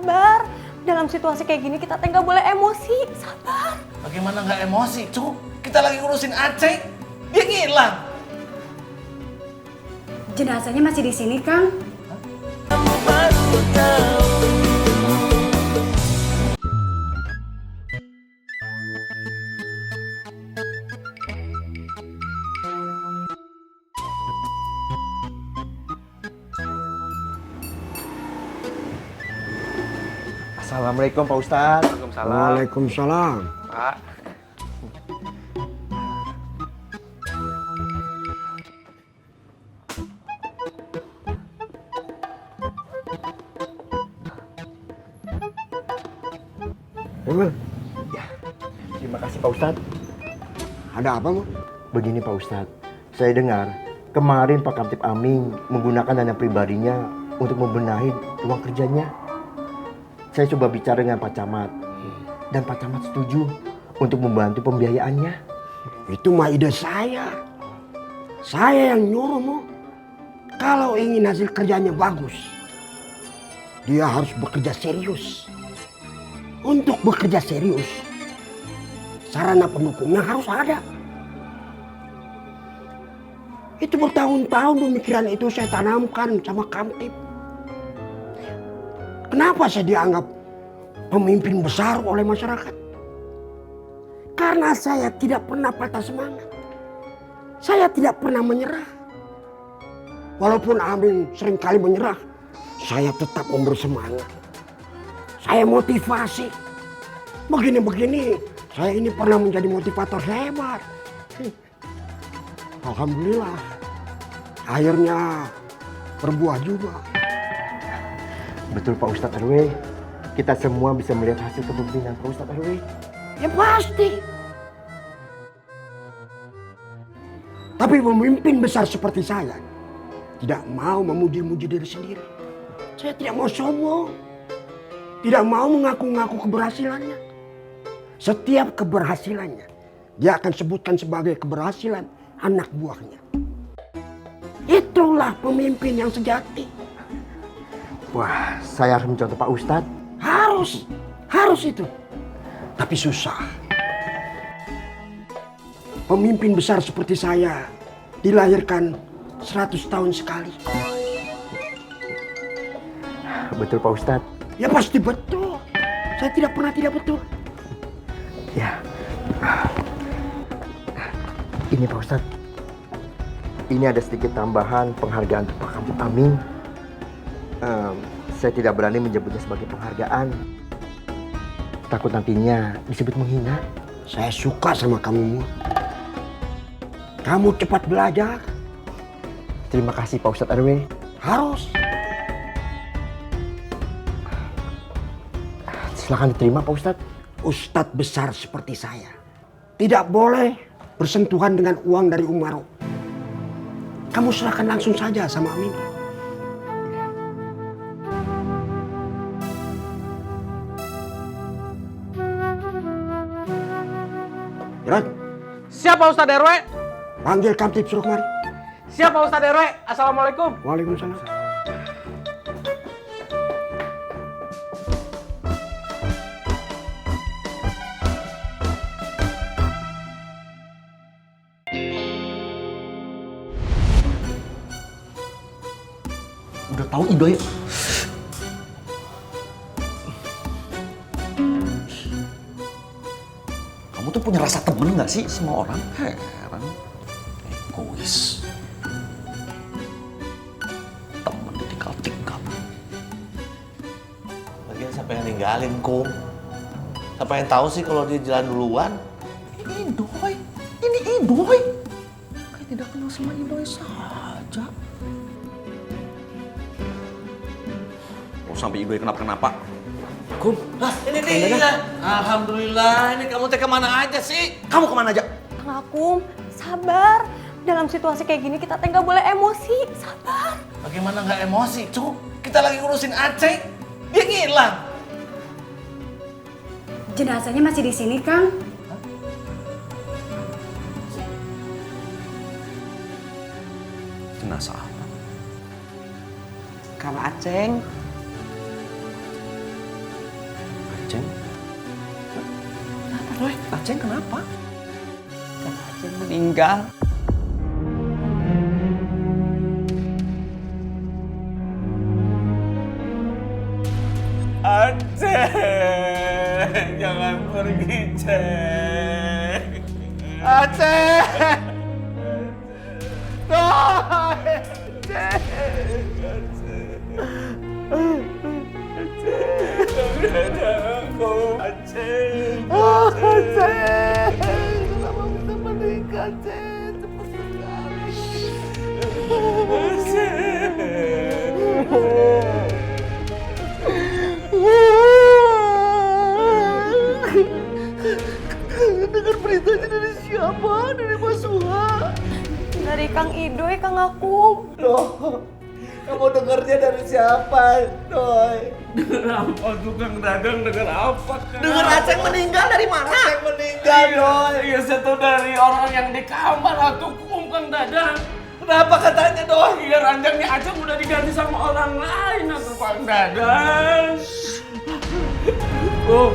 sabar. Dalam situasi kayak gini kita nggak boleh emosi, sabar. Bagaimana nggak emosi, Cuk? Kita lagi ngurusin Aceh, dia ngilang. Jenazahnya masih di sini, Kang. Assalamualaikum Pak Ustadz. Waalaikumsalam. Pak. Emang Ya, terima kasih Pak Ustadz. ada apa, Mu? Begini Pak Ustadz, saya dengar kemarin Pak Kamtib Aming menggunakan dana pribadinya untuk membenahi ruang kerjanya. Saya coba bicara dengan Pak Camat dan Pak Camat setuju untuk membantu pembiayaannya. Itu mah ide saya. Saya yang nyuruh, Mu. Kalau ingin hasil kerjanya bagus, dia harus bekerja serius. Untuk bekerja serius, sarana pendukungnya harus ada. Itu bertahun-tahun pemikiran itu saya tanamkan sama Kamtib. Kenapa saya dianggap pemimpin besar oleh masyarakat? Karena saya tidak pernah patah semangat. Saya tidak pernah menyerah. Walaupun Amin seringkali menyerah, saya tetap memberi semangat. Saya motivasi. Begini-begini, saya ini pernah menjadi motivator hebat. Alhamdulillah, akhirnya berbuah juga. Betul Pak Ustadz RW, kita semua bisa melihat hasil kepemimpinan Pak Ustadz RW. Ya pasti. Tapi pemimpin besar seperti saya tidak mau memuji-muji diri sendiri. Saya tidak mau sombong. Tidak mau mengaku-ngaku keberhasilannya. Setiap keberhasilannya dia akan sebutkan sebagai keberhasilan anak buahnya. Itulah pemimpin yang sejati. Wah, saya harus mencontoh Pak Ustadz. Harus itu. Tapi susah. Pemimpin besar seperti saya dilahirkan 100 tahun sekali. Betul Pak Ustadz. Ya pasti betul. Saya tidak pernah tidak betul. Ya. Ini Pak Ustadz. Ini ada sedikit tambahan penghargaan untuk Pak Kamtib Aming. Saya tidak berani menyebutnya sebagai penghargaan. Takut nantinya disebut menghina. Saya suka sama kamu. Kamu cepat belajar. Terima kasih Pak Ustadz RW. Harus. Silahkan diterima Pak Ustadz. Ustadz besar seperti saya tidak boleh bersentuhan dengan uang dari Umaro. Kamu serahkan langsung saja sama Amin. Jalan. Siapa Ustadz RW? Panggil Kamtib suruh kemari. Siapa Ustadz RW? Assalamualaikum. Waalaikumsalam. Udah tahu Idoy. Kamu tuh punya rasa temen nggak sih sama orang? Heran. Egois. Temen ditinggal-tinggal. Lagian siapa yang ninggalin, Kum? Siapa yang tahu sih kalau dia jalan duluan? Ini Idoy. Ini Idoy. Kayak tidak kenal sama Idoy saja. Sampai Idoy kenapa-kenapa. Kum, ini dia. Alhamdulillah, ini kamu teh kemana aja sih? Kamu kemana aja? Kang Akum, sabar. Dalam situasi kayak gini kita nggak boleh emosi, sabar. Bagaimana nggak emosi, Cuk? Kita lagi ngurusin Aceh, dia ngilang. Jenazahnya masih di sini, Kang. Jenazah apa? Kang Aceng. Aceng kenapa? Kang Aceng meninggal. Aceng, jangan pergi, Ceng. Aceng! Doi! Aceng! Aceng! Kenapa bisa meninggal, Ceng? Cepat sekali. Dengar beritanya dari siapa? Dari Mas Suha? Dari Kang Idoy, Kang Akung. Loh, kamu dengarnya dari siapa, Doi? Dengar apa tuh Kang Dadang? Dengar apa Kang? Dengar Aceng meninggal dari mana? Aceng meninggal, Doi. Iya saya tahu dari orang yang di kamar atau Kang Dadang. Kenapa katanya, Doi? Iya ranjangnya Aceng udah diganti sama orang lain atau Kang Dadang. Oh,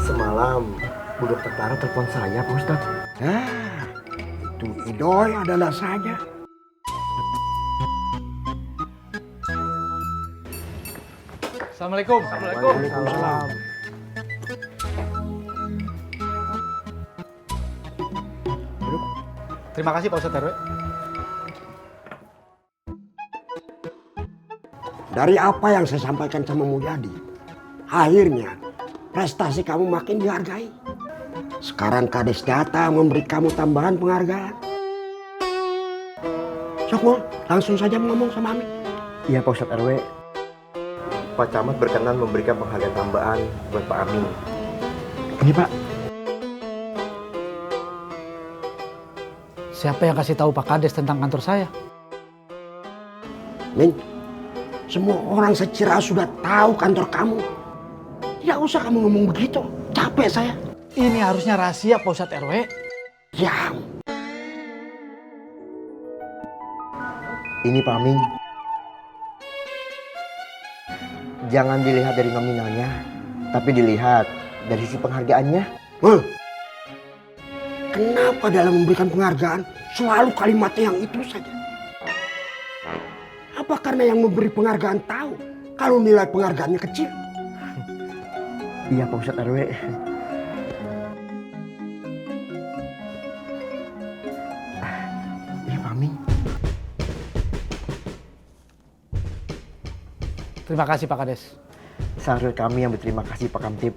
Semalam Bu Dokter Clara telepon saya Pak Ustadz. Nah, itu Idoy adalah saja. Assalamualaikum. Waalaikumsalam. Terima kasih Pak Ustadz RW. Dari apa yang saya sampaikan sama Mulyadi, akhirnya prestasi kamu makin dihargai. Sekarang Kades datang memberi kamu tambahan penghargaan. Sok Mul, langsung saja ngomong sama Amin. Iya Pak Ustadz RW. Pak Camat berkenan memberikan penghargaan tambahan buat Pak Amin. Ini Pak. Siapa yang kasih tahu Pak Kades tentang kantor saya? Min, semua orang seciraus sudah tahu kantor kamu. Tidak usah kamu ngomong begitu, capek saya. Ini harusnya rahasia Pak Ustadz RW. Ya, Ini Pak Amin. Jangan dilihat dari nominalnya, tapi dilihat dari sisi penghargaannya. Mul, kenapa dalam memberikan penghargaan selalu kalimatnya yang itu saja? Apa karena yang memberi penghargaan tahu kalau nilai penghargaannya kecil? Iya Pak Ustadz RW. Iya Pak Amin. Terima kasih Pak Kades. Seharusnya kami yang berterima kasih Pak Kamtib